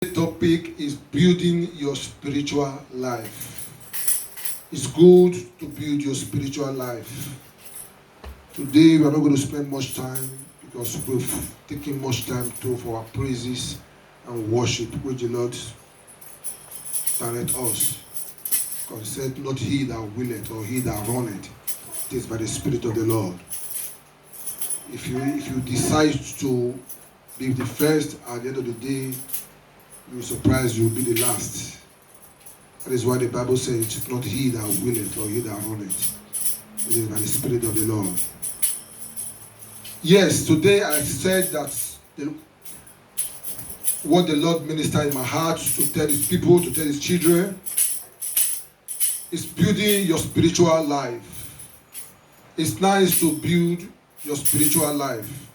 The topic is building your spiritual life. It's good to build your spiritual life. Today we are not going to spend much time because we've taken much time for our praises and worship which the Lord direct us. God said, not he that willeth or he that runneth, it is by the Spirit of the Lord. If you decide to be the first, at the end of the day, you'll be surprised you'll be the last. That is why the Bible says, it's not he that willeth or he that runneth. It is by the Spirit of the Lord. Yes, today I said that what the Lord ministered in my heart to tell his people, to tell his children, is building your spiritual life. It's nice to build your spiritual life.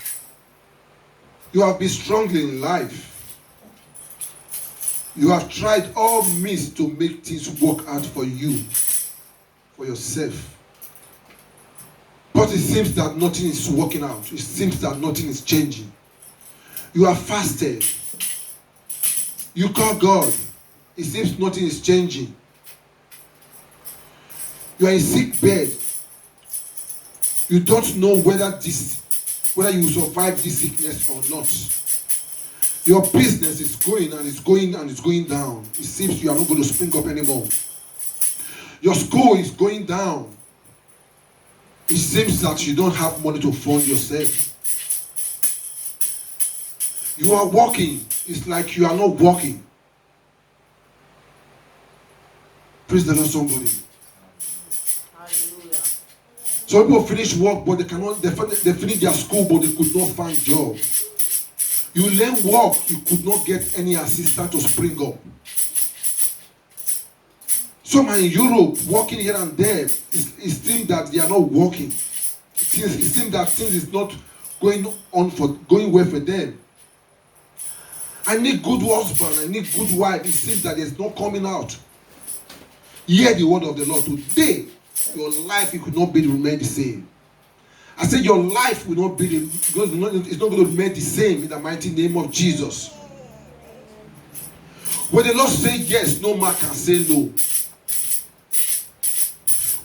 You have been struggling in life. You have tried all means to make things work out for you, for yourself. But it seems that nothing is working out. It seems that nothing is changing. You have fasted. You call God. It seems nothing is changing. You are in sick bed. You don't know whether you will survive this sickness or not. Your business is going and it's going and it's going down. It seems you are not going to spring up anymore. Your school is going down. It seems that you don't have money to fund yourself. You are working. It's like you are not working. Praise the Lord, somebody. Hallelujah. Some people finish work, but they finish their school, but they could not find job. You learn work, you could not get any assistant to spring up. Some are in Europe, working here and there. It seems that they are not working. It seems that things is not going well for them. I need good husband, I need good wife. It seems that it's not coming out. Hear the word of the Lord today. Your life, it could not remain the same. I said your life will not be it's not going to remain the same in the mighty name of Jesus. When the Lord says yes, no man can say no.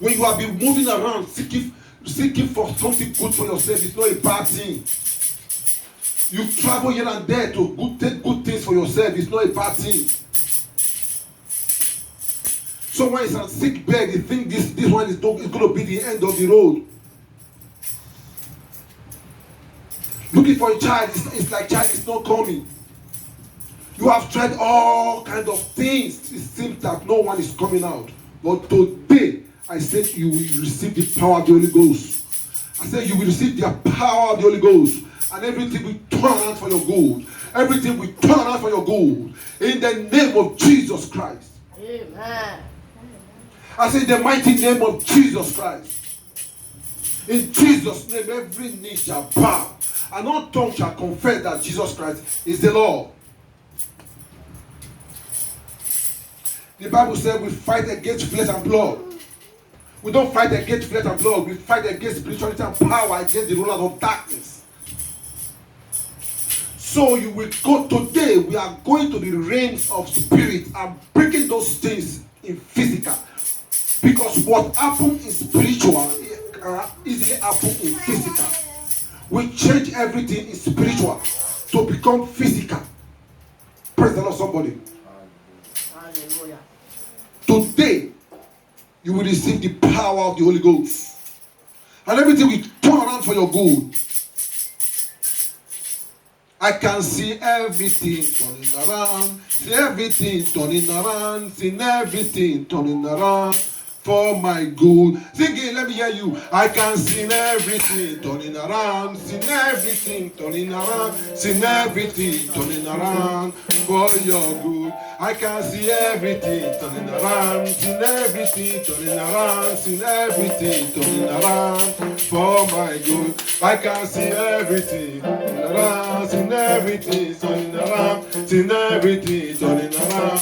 When you have been moving around seeking for something good for yourself, it's not a bad thing. You travel here and there to take good things for yourself, it's not a bad thing. Someone is on sick bed, they think this one is going to be the end of the road. Looking for a child, it's like child is not coming. You have tried all kinds of things. It seems that no one is coming out. But today, I said you will receive the power of the Holy Ghost. I said you will receive the power of the Holy Ghost. And everything will turn around for your good. Everything will turn around for your good. In the name of Jesus Christ. Amen. I said in the mighty name of Jesus Christ. In Jesus' name, every knee shall bow. And all tongue shall confess that Jesus Christ is the Lord. The Bible said we fight against flesh and blood. We don't fight against flesh and blood. We fight against spirituality and power, against the rulers of darkness. So you will go today. We are going to the realms of spirit and breaking those things in physical. Because what happened in spiritual easily happen in physical. We change everything in spiritual to become physical. Praise the Lord, somebody. Hallelujah. Today, you will receive the power of the Holy Ghost. And everything will turn around for your good. I can see everything turning around. See everything turning around. See everything turning around. For my good. Sing it, let me hear you. I can see everything turning around. See everything turning around. See everything turning around. For your good. I can see everything turning around. See everything turning around. See everything turning around. For my good. I can see everything turning around. See everything turning around. See everything turning around.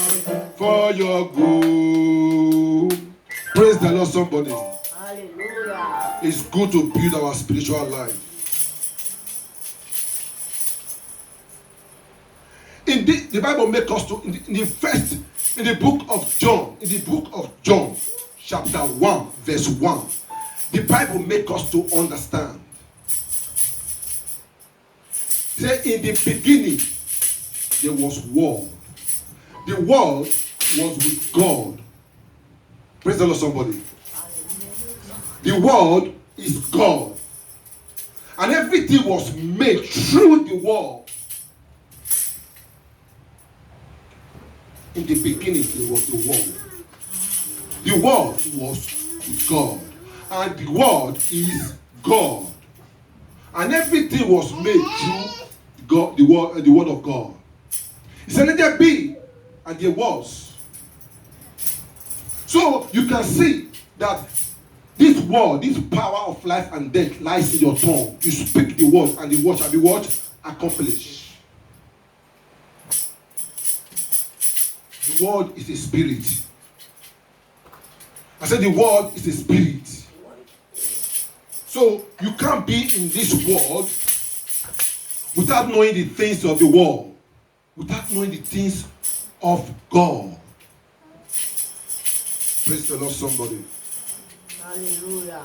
For your good. Praise the Lord, somebody. Hallelujah. It's good to build our spiritual life. In the Bible makes us to in the book of John, chapter 1, verse 1, the Bible makes us to understand. Say, in the beginning, there was Word. The Word was with God. Praise the Lord, somebody. The Word is God. And everything was made through the Word. In the beginning, there was the Word. The Word was God. And the Word is God. And everything was made through God, the word of God. He said, let there be, and there was. So you can see that this word, this power of life and death lies in your tongue. You speak the word, and the word shall be what? Accomplished. The word is a spirit. I said the word is a spirit. So you can't be in this world without knowing the things of the world, without knowing the things of God. Praise the Lord, somebody. Hallelujah.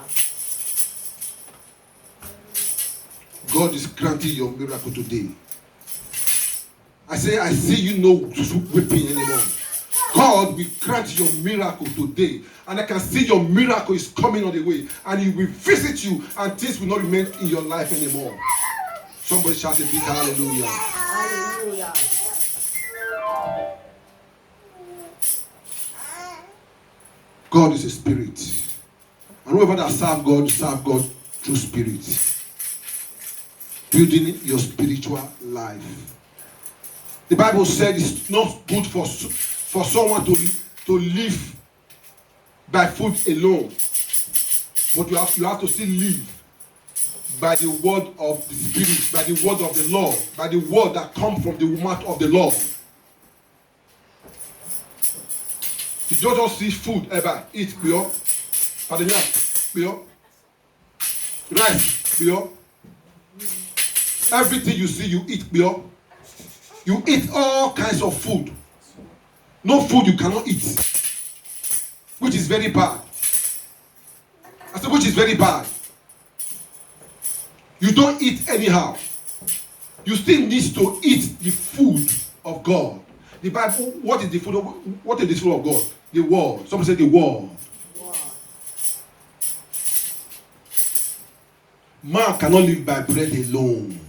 God is granting your miracle today. I see you no weeping anymore. God will grant your miracle today. And I can see your miracle is coming on the way. And He will visit you, and things will not remain in your life anymore. Somebody shout a big hallelujah. Hallelujah. God is a spirit. And whoever that serve God through spirit. Building your spiritual life. The Bible said it's not good for someone to live by food alone. But you have to still live by the word of the Spirit, by the word of the Lord, by the word that comes from the mouth of the Lord. You don't just see food ever. Eat, pure. Pure. Rice, pure. Everything you see, you eat, pure. You eat all kinds of food. No food you cannot eat. Which is very bad. I said, which is very bad. You don't eat anyhow. You still need to eat the food of God. The Bible, what is the food of God? The word. Somebody say the word. Man cannot live by bread alone.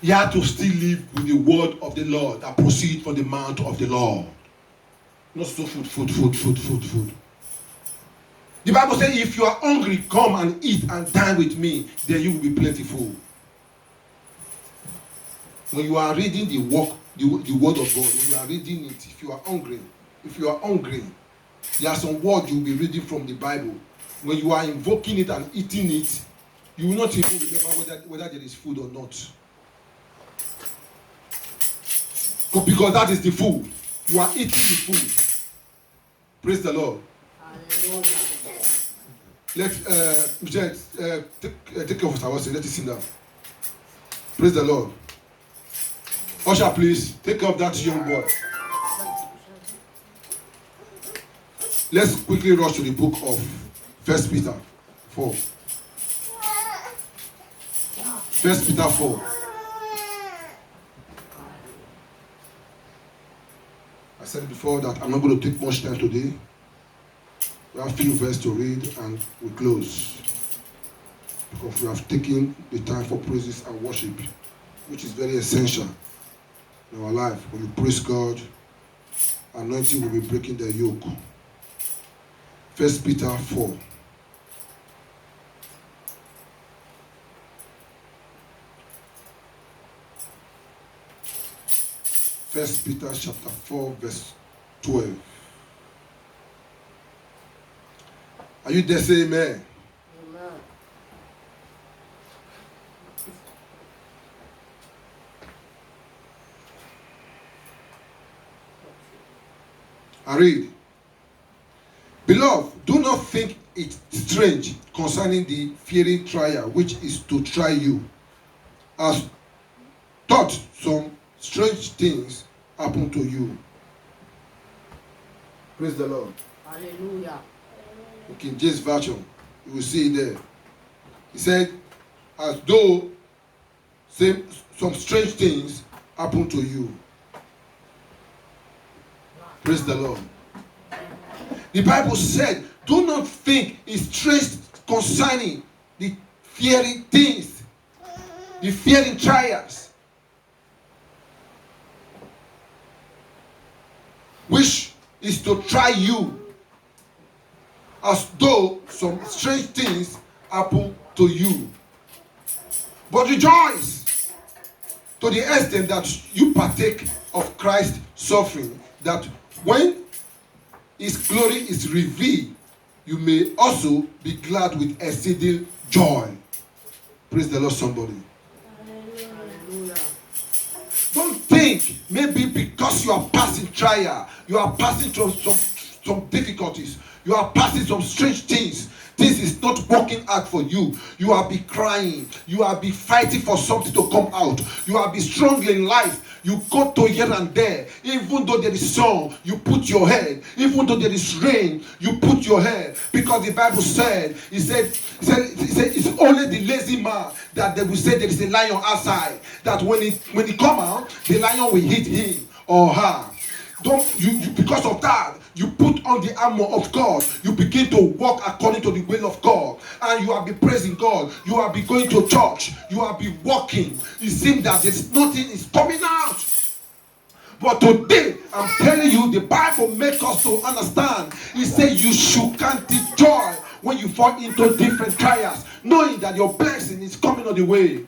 You have to still live with the word of the Lord that proceeds from the mouth of the Lord. Not so food. The Bible says, if you are hungry, come and eat and dine with me, then you will be plentiful. When you are reading the word of God, when you are reading it, if you are hungry, there are some words you will be reading from the Bible. When you are invoking it and eating it, you will not even remember whether there is food or not. Because that is the food. You are eating the food. Praise the Lord. Hallelujah. Michelle, take care of our let us sit down. Praise the Lord. Usher, please, take care of that young boy. Let's quickly rush to the book of 1 Peter 4. 1 Peter 4. I said before that I'm not going to take much time today. We have a few verses to read and we close. Because we have taken the time for praises and worship, which is very essential in our life. When you praise God, anointing will be breaking the yoke. 1 Peter 4. First Peter chapter 4, verse 12. Are you there? Say amen. Amen. I read. Beloved, do not think it strange concerning the fiery trial which is to try you, as thought some strange things happen to you. Praise the Lord. Hallelujah. Okay, King James Version, you will see it there. He said, as though some strange things happen to you. Praise the Lord. The Bible said, do not think it's strange concerning the fearing things, the fearing trials, which is to try you, as though some strange things happen to you. But rejoice to the extent that you partake of Christ's suffering, that when his glory is revealed, you may also be glad with exceeding joy. Praise the Lord, somebody. Hallelujah. Don't think maybe because you are passing trial, you are passing through some difficulties, you are passing some strange things. This is not working out for you. You are be crying. You are be fighting for something to come out. You are be strong in life. You go to here and there. Even though there is sun, you put your head. Even though there is rain, you put your head. Because the Bible said, it said it's only the lazy man that they will say there is a lion outside. That when he come out, the lion will hit him or her. Don't you because of that, you put on the armor of God. You begin to walk according to the will of God, and you will be praising God. You will be going to church. You will be walking. It seems that there's nothing is coming out. But today, I'm telling you, the Bible makes us to understand. It says you should count it joy when you fall into different trials, knowing that your blessing is coming on the way.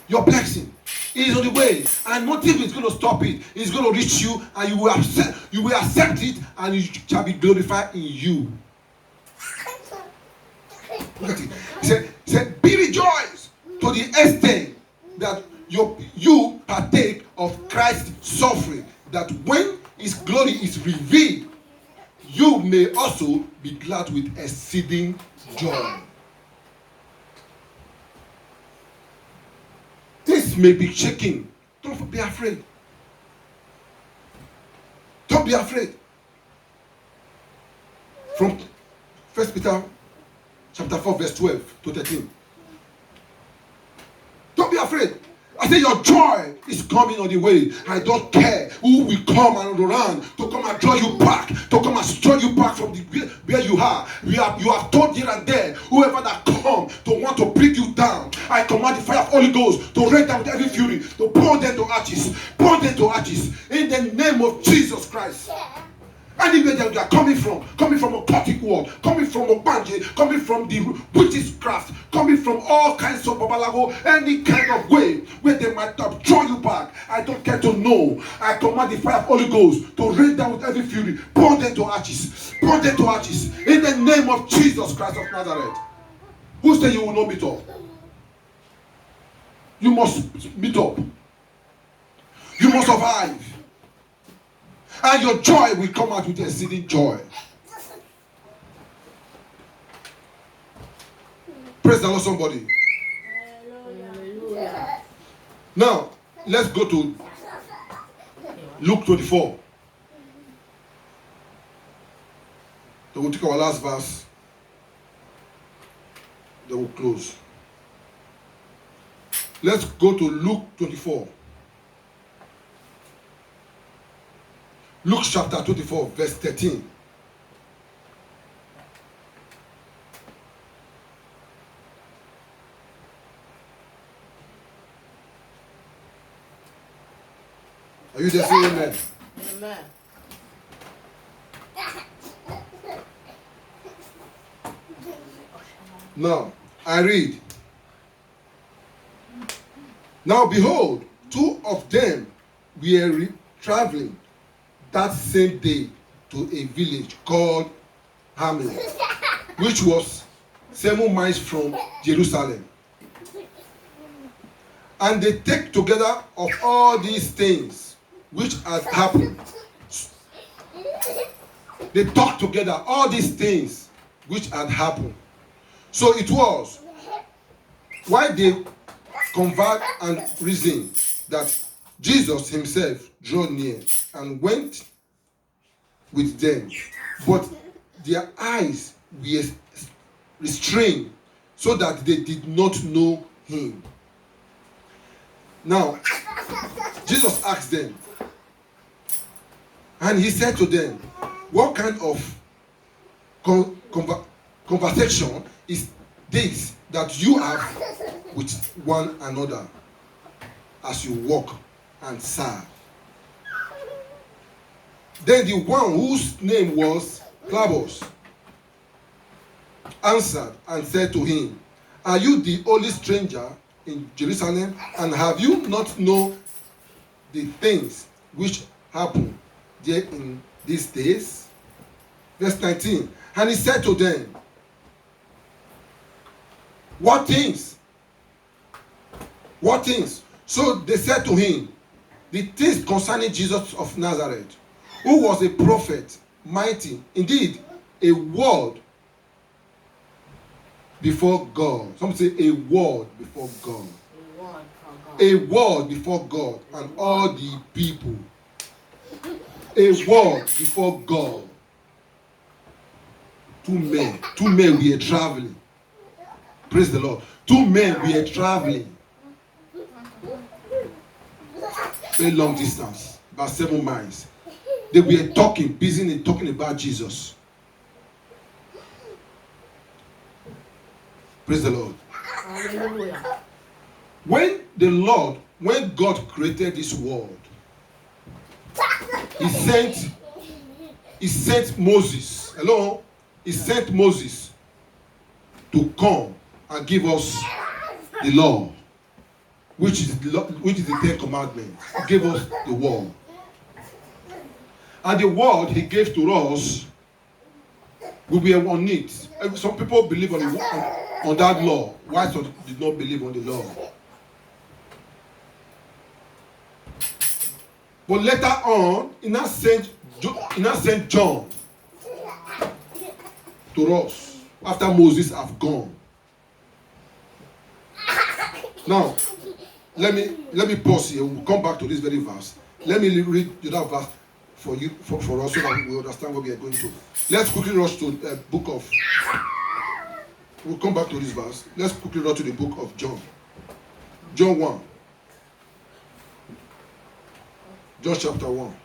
Your blessing is on the way, and nothing is going to stop it. It's going to reach you, and you will accept it, and it shall be glorified in you. Look at it. He said, be rejoiced to the extent that you partake of Christ's suffering, that when his glory is revealed, you may also be glad with exceeding joy. This may be shaking. Don't be afraid. Don't be afraid. From 1 Peter chapter 4, verse 12 to 13. Don't be afraid. I say your joy is coming on the way. I don't care who will come and run to come and draw you back, to come and draw you back from where you are. You have told here and there, whoever that come to want to bring you down, I command the fire of Holy Ghost to rain down with every fury, to burn them to ashes, burn them to ashes, in the name of Jesus Christ. Anywhere that they are coming from occultic world, coming from Obanje, coming from the witchcraft, coming from all kinds of babalago, any kind of way where they might have drawn you back, I don't care to know. I command the fire of Holy Ghost to rain down with every fury, burn them to ashes, burn them to ashes, in the name of Jesus Christ of Nazareth. Who say you will not meet up? You must meet up. You must survive. And your joy will come out with exceeding joy. Praise the Lord, somebody. Hallelujah. Now, let's go to Luke 24. So we'll take our last verse. Then we'll close. Let's go to Luke 24. Luke chapter 24, verse 13. Are you there? Say amen. Amen. Now, I read. Now behold, two of them were traveling that same day to a village called Hamlet, which was 7 miles from Jerusalem. And they take together of all these things which had happened. They talk together all these things which had happened. So it was, why they convert and reason that Jesus himself drew near and went with them, but their eyes were restrained so that they did not know him. Now, Jesus asked them, and he said to them, what kind of conversation is this that you have with one another as you walk and serve? Then the one whose name was Cleopas answered and said to him, are you the only stranger in Jerusalem, and have you not known the things which happen there in these days? Verse 19. And he said to them, what things? What things? So they said to him, the things concerning Jesus of Nazareth, who was a prophet, mighty, indeed, a word before God. Some say a word before God. A word before God and all the people. A word before God. Two men were traveling. Praise the Lord. Two men were traveling. A long distance, about 7 miles. They were talking, busy in talking about Jesus. Praise the Lord. Hallelujah. When God created this world, He sent Moses. Hello? He sent Moses to come and give us the law, which is the 10 Commandments. He gave us the word. And the word He gave to us, we were on it. Some people believe on that law. Why some did not believe on the law? But later on, He now sent John to us after Moses have gone. Now, let me pause here. We'll come back to this very verse. Let me read that verse for you, for us, so that we understand what we are going to. Let's quickly rush to the book of. We'll come back to this verse. Let's quickly rush to the book of John. John 1. John chapter 1.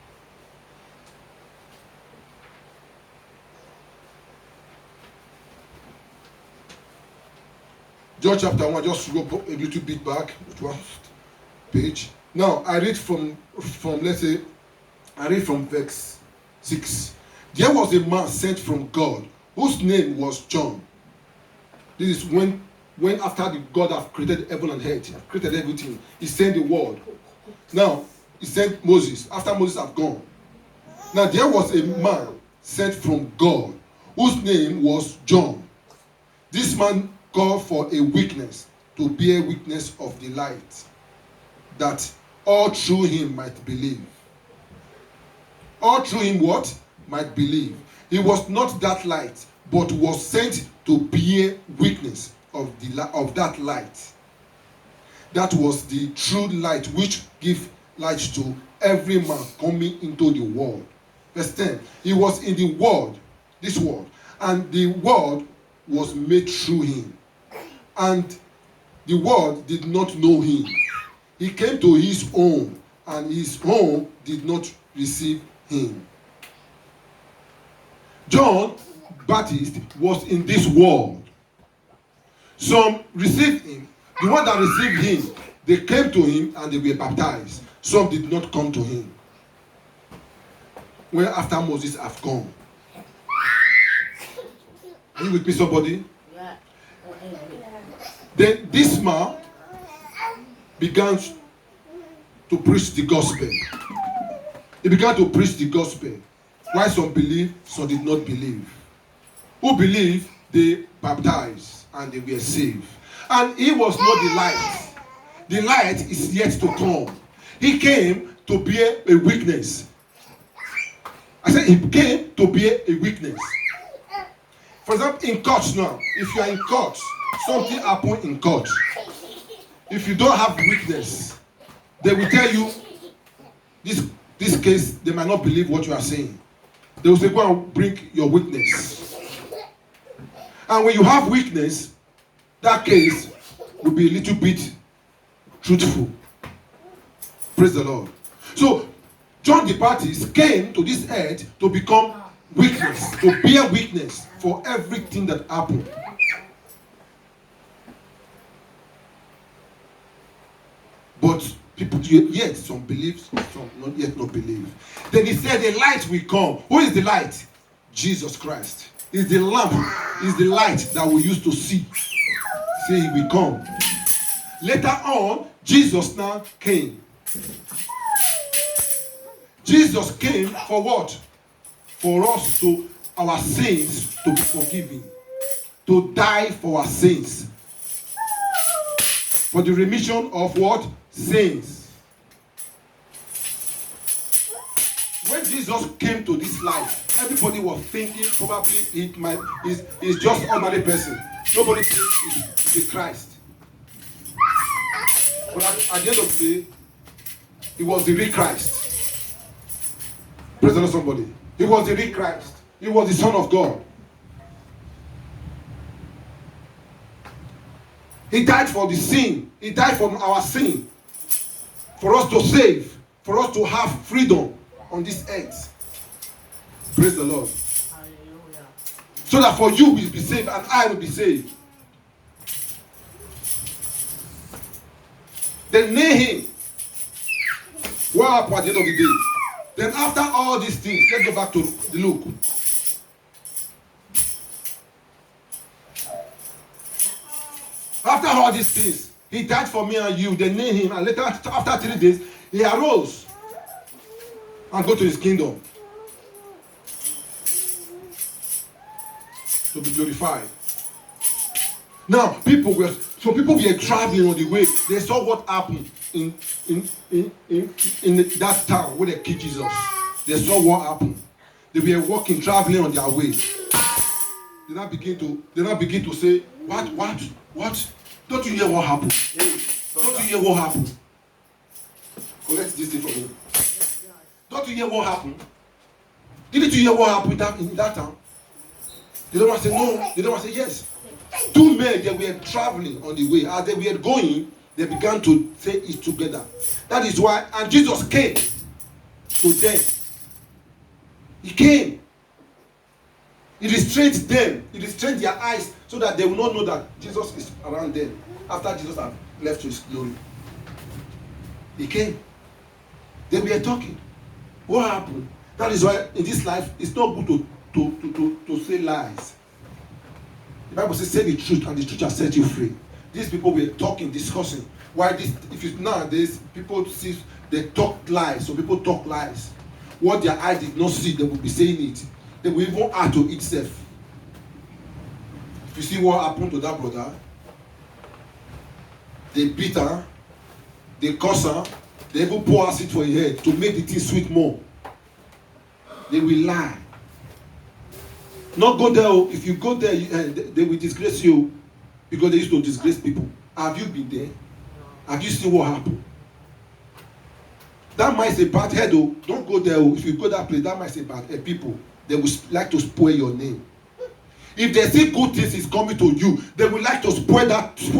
John chapter 1, just go a little bit back, one page. Now, I read from verse 6. There was a man sent from God, whose name was John. This is when after the God have created heaven and earth, created everything, He sent the word. Now, He sent Moses, after Moses have gone. Now, there was a man sent from God, whose name was John. This man called for a witness to bear witness of the light, that all through him might believe. All through him what? Might believe. He was not that light, but was sent to bear witness of that light. That was the true light which gives light to every man coming into the world. Verse 10. He was in the world, this world, and the world was made through him. And the world did not know him. He came to his own, and his own did not receive him. John Baptist was in this world. Some received him. The one that received him, they came to him and they were baptized. Some did not come to him. When after Moses have gone. Are you with me, somebody? Yeah. Then this man began to preach the gospel. He began to preach the gospel. Why some believe, some did not believe. Who believe, they baptized and they were saved. And he was not the light. The light is yet to come. He came to bear a witness. I said he came to bear a witness. For example, in court now, if you are in court something happened in court, if you don't have witness, they will tell you this case, they might not believe what you are saying. They will say, go and bring your witness. And when you have witness, that case will be a little bit truthful. Praise the Lord. So John the Baptist came to this earth to become witness, to bear witness for everything that happened. But people yet some believe, some not yet not believe. Then he said, the light will come. Who is the light? Jesus Christ. Is the lamp, is the light that we used to see. Say he will come. Later on, Jesus now came. Jesus came for what? For us to, our sins to be forgiven. To die for our sins. For the remission of what? Sins. When Jesus came to this life, everybody was thinking probably he's just an ordinary person. Nobody thinks he's the Christ. But at the end of the day, he was the real Christ. Praise the Lord, somebody. He was the real Christ. He was the Son of God. He died for the sin. He died for our sin. For us to save. For us to have freedom on this earth. Praise the Lord. Hallelujah. So that for you will be saved and I will be saved. Then nail him. What happened at the end of the day? Then after all these things, let's go back to the Luke. After all these things, he died for me and you. They nailed him, and later, after 3 days, he arose and go to his kingdom to be glorified. Now, people were traveling on the way. They saw what happened in that town where they killed Jesus. They saw what happened. They were walking, traveling on their way. They now begin to say, what? Don't you hear what happened? Don't you hear what happened? Collect this thing from me. Don't you hear what happened? Didn't you hear what happened in that town? They don't want to say no. They don't want to say yes. 2 men, they were traveling on the way. As they were going, they began to say it together. That is why, and Jesus came to them. He came. He restrained them. He restrained their eyes so that they will not know that Jesus is around them after Jesus had left to his glory. He came. They were talking. What happened? That is why in this life it's not good to say lies. The Bible says, say the truth, and the truth shall set you free. These people were talking, discussing. Why this? If it's nowadays, people see they talk lies. So people talk lies. What their eyes did not see, they will be saying it. They will even add to itself. If you see what happened to that brother, they beat her, they curse her, they even pour acid for her head to make the thing sweet more. They will lie. Not go there. If you go there, they will disgrace you because they used to disgrace people. Have you been there? Have you seen what happened? That might say bad head. Don't go there. If you go that place, that might say bad head. People, they will like to spoil your name. If they see good things is coming to you, they will like to spoil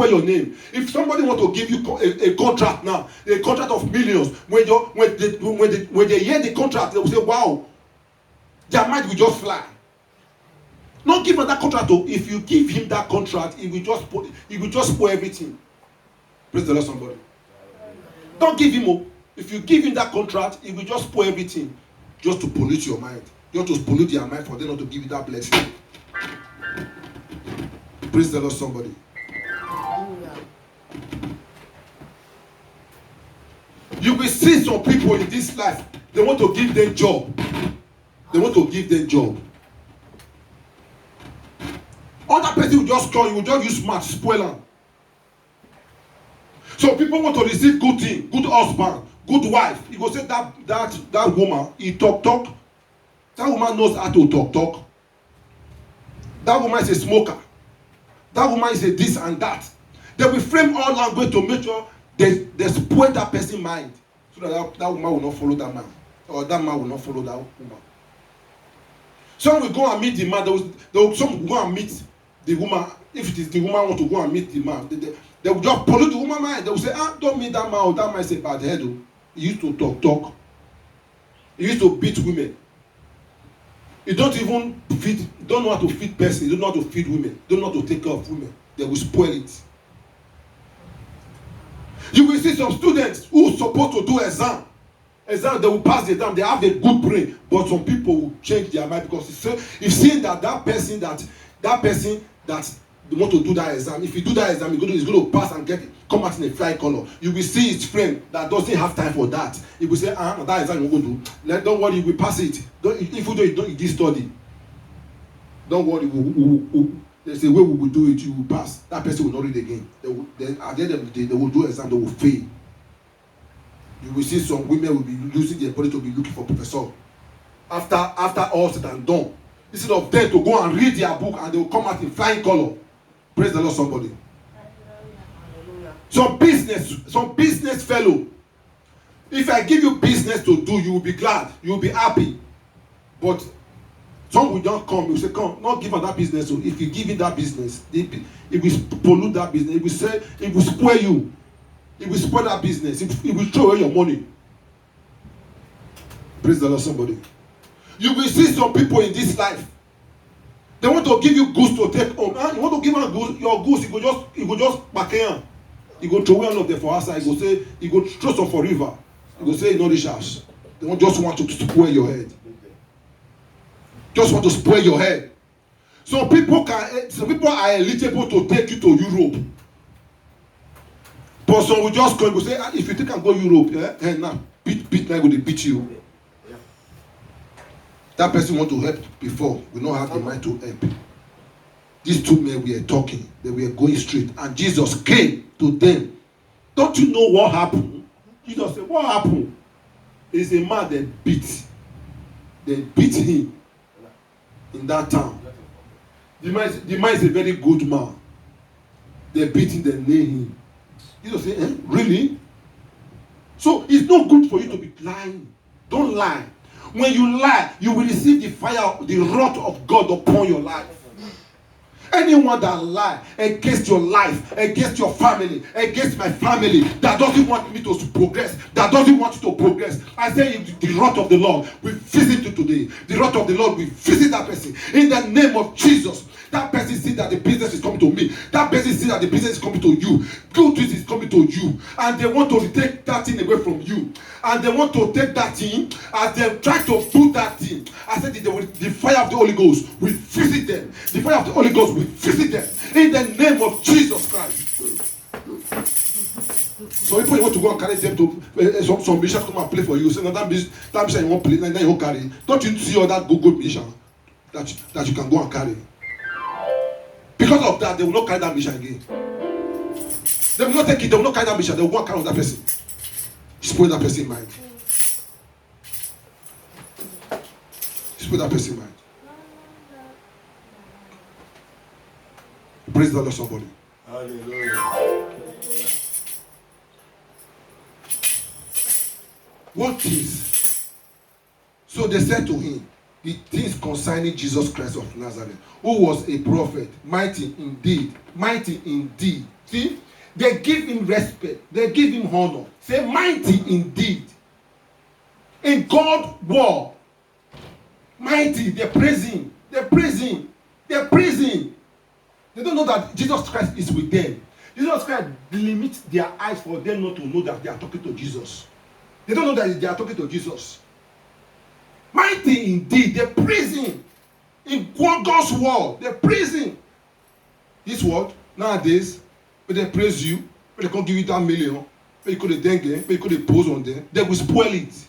your name. If somebody want to give you a contract now, a contract of millions, when they hear the contract, they will say, "Wow," their mind will just fly. Not give him that contract though. If you give him that contract, he will just spoil everything. Praise the Lord, somebody. Don't give him. If you give him that contract, he will just spoil everything, just to pollute your mind. Just to pollute your mind for them not to give you that blessing. Praise the Lord, somebody. Hallelujah. You will see some people in this life, they want to give them job. They want to give them job. Other person will just call you, will just use smart, spoil them. So people want to receive good thing, good husband, good wife. You go say that woman, he talk. That woman knows how to talk. That woman is a smoker. That woman is a this and that. They will frame all language to make sure they spoil that person's mind. So that woman will not follow that man. Or that man will not follow that woman. Some will go and meet the man. Some will go and meet the woman. If it is the woman want to go and meet the man, they will just pollute the woman's mind. They will say, don't meet that man, or that man is a bad head. He used to talk. He used to beat women. He don't know how to feed person. He don't know how to feed women. Don't know how to take care of women. They will spoil it. You will see some students who are supposed to do exam, they will pass the exam, they have a good brain, but some people will change their mind because you've seen that person that they want to do that exam. If you do that exam, he's going to pass and come out in a flying color. You will see his friend that doesn't have time for that. He will say, that exam you're going to do. Don't worry, we pass it. If you don't study, don't worry, there's a way we will do it, you will pass. That person will not read again. Then at the end of the day, they will do exam, they will fail. You will see some women will be using their body to be looking for professor. After all said and done, instead of them to go and read their book and they will come out in flying color. Praise the Lord, somebody. Hallelujah. Some business fellow. If I give you business to do, you will be glad, you will be happy. But some will just come, you will say, come, not give her that business. So if you give it that business, it will pollute that business. It will say, it will spoil you. It will spoil that business. It will throw away your money. Praise the Lord, somebody. You will see some people in this life. They want to give you goods to take home. You want to give her goods, your goods, you go just back here. You go throw away all of them for outside. You go throw some for river. You go say, no, this house. They just want to spoil your head. Just want to spoil your head. Some people are eligible to take you to Europe. But some will just go and say, if you think I go Europe, now beat me, will beat you. That person want to help before, we don't have the mind to help. These two men were talking, they were going straight, and Jesus came to them. Don't you know what happened? Jesus said, what happened? It's a man that beat. They beat him in that town. The man is a very good man. They beat him, they nail him. Jesus said, really? So it's not good for you to be lying. Don't lie. When you lie, you will receive the fire, the wrath of God upon your life. Anyone that lie against your life, against your family, against my family, that doesn't want me to progress, that doesn't want you to progress, I say the wrath of the Lord will visit you today. The wrath of the Lord will visit that person. In the name of Jesus. That person sees that the business is coming to me. That person sees that the business is coming to you. Good things is coming to you. And they want to take that thing away from you. And they want to take that thing as they try to do that thing. I said the fire of the Holy Ghost will visit them. The fire of the Holy Ghost will visit them. In the name of Jesus Christ. So people want to go and carry them to some musicians come and play for you. Say, no, that musician you won't play, then you won't carry. Don't you see all that good musician that you can go and carry? Because of that, they will not carry that mission again. They will not take it, they will not carry that mission, they will go and carry that person. Spoil that person's mind. Spoil that person's mind. Praise the Lord, somebody. Hallelujah. What things? So they said to him, the things concerning Jesus Christ of Nazareth, who was a prophet, mighty indeed. See, they give him respect, they give him honor. Say, mighty indeed. In God's word, mighty, they praise him. They don't know that Jesus Christ is with them. Jesus Christ limits their eyes for them not to know that they are talking to Jesus. They don't know that they are talking to Jesus. Mighty indeed, they praise him. In God's word, they praise him. This word, nowadays, when they praise you, when they can't give you that million, when you could have dengue, when you could have pose on them, they will spoil it.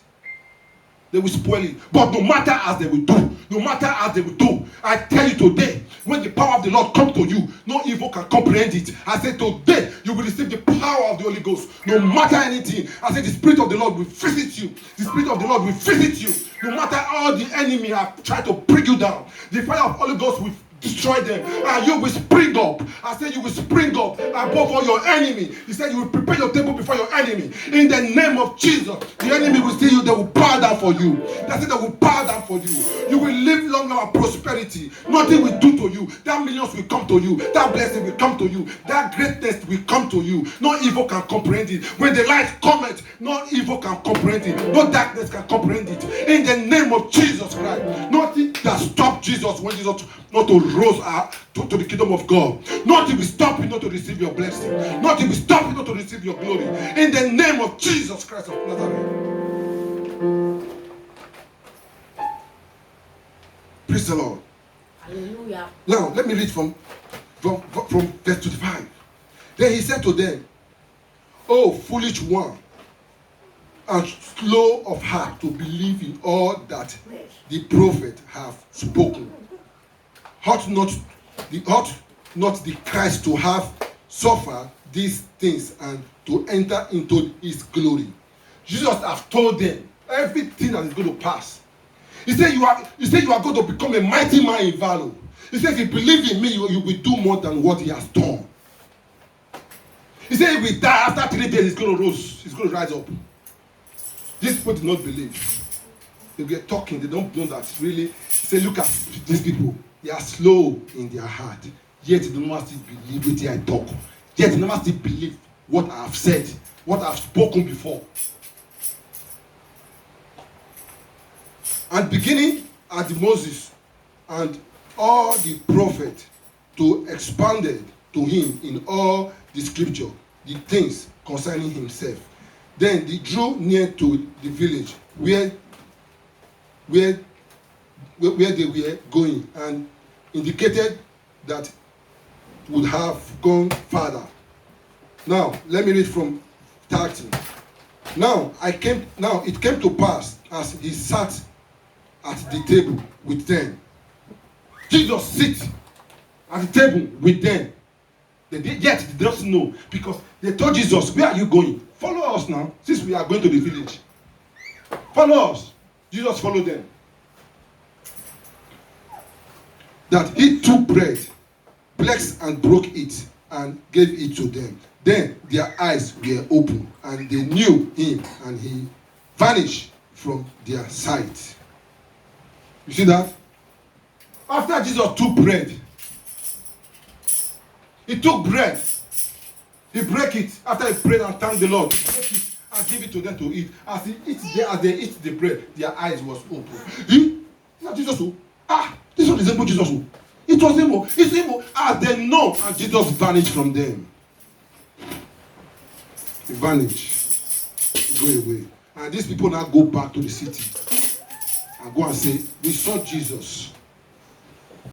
They will spoil it. But no matter as they will do, I tell you today, when the power of the Lord comes to you, no evil can comprehend it. I say today, you will receive the power of the Holy Ghost. No matter anything, I say the Spirit of the Lord will visit you. The Spirit of the Lord will visit you. No matter all the enemy have tried to bring you down, the fire of the Holy Ghost will destroy them. And you will spring up. I said you will spring up above all your enemy. He said you will prepare your table before your enemy. In the name of Jesus, the enemy will see you. They will bow down for you. That's it. They will bow down for you. You will live long life of prosperity. Nothing will do to you. That millions will come to you. That blessing will come to you. That greatness will come to you. No evil can comprehend it. When the light cometh, no evil can comprehend it. No darkness can comprehend it. In the name of Jesus Christ, nothing that stopped Jesus when Jesus not to rose to the kingdom of God. Nothing will stop you not to receive your blessing. Nothing will stop you not to receive your glory. In the name of Jesus Christ of Nazareth. Praise the Lord. Hallelujah. Now, let me read from verse 25. Then he said to them, "O foolish one, and slow of heart to believe in all that the prophet have spoken. Ought not the Christ to have suffered these things and to enter into his glory?" Jesus have told them everything that is going to pass. He said you are going to become a mighty man in valor. He said, if you believe in me, you will do more than what he has done. He said, if we die after 3 days, he's going to rise up. These people do not believe. They were talking, they don't know that really. He said, look at these people. They are slow in their heart. Yet they don't still believe what I talk. Yet they never still believe what I have said, what I have spoken before. And beginning at Moses and all the prophets to expounded to him in all the scripture the things concerning himself. Then they drew near to the village where they were going, and indicated that would have gone farther. Now let me read from 30. Now it came to pass as he sat at the table with them. Jesus sit at the table with them. Yet they don't know, because they told Jesus, "Where are you going? Follow us now, since we are going to the village. Follow us." Jesus followed them. That he took bread, blessed and broke it, and gave it to them. Then their eyes were open, and they knew him, and he vanished from their sight. You see that? After Jesus took bread, he took bread, he broke it after he prayed and thanked the Lord. He broke it and gave it to them to eat. As they eat the bread, their eyes was open. Not Jesus who? This one resemble Jesus who? It was him. It's him. They know, and Jesus vanished from them. He vanished. Go away. And these people now go back to the city and go and say, "We saw Jesus."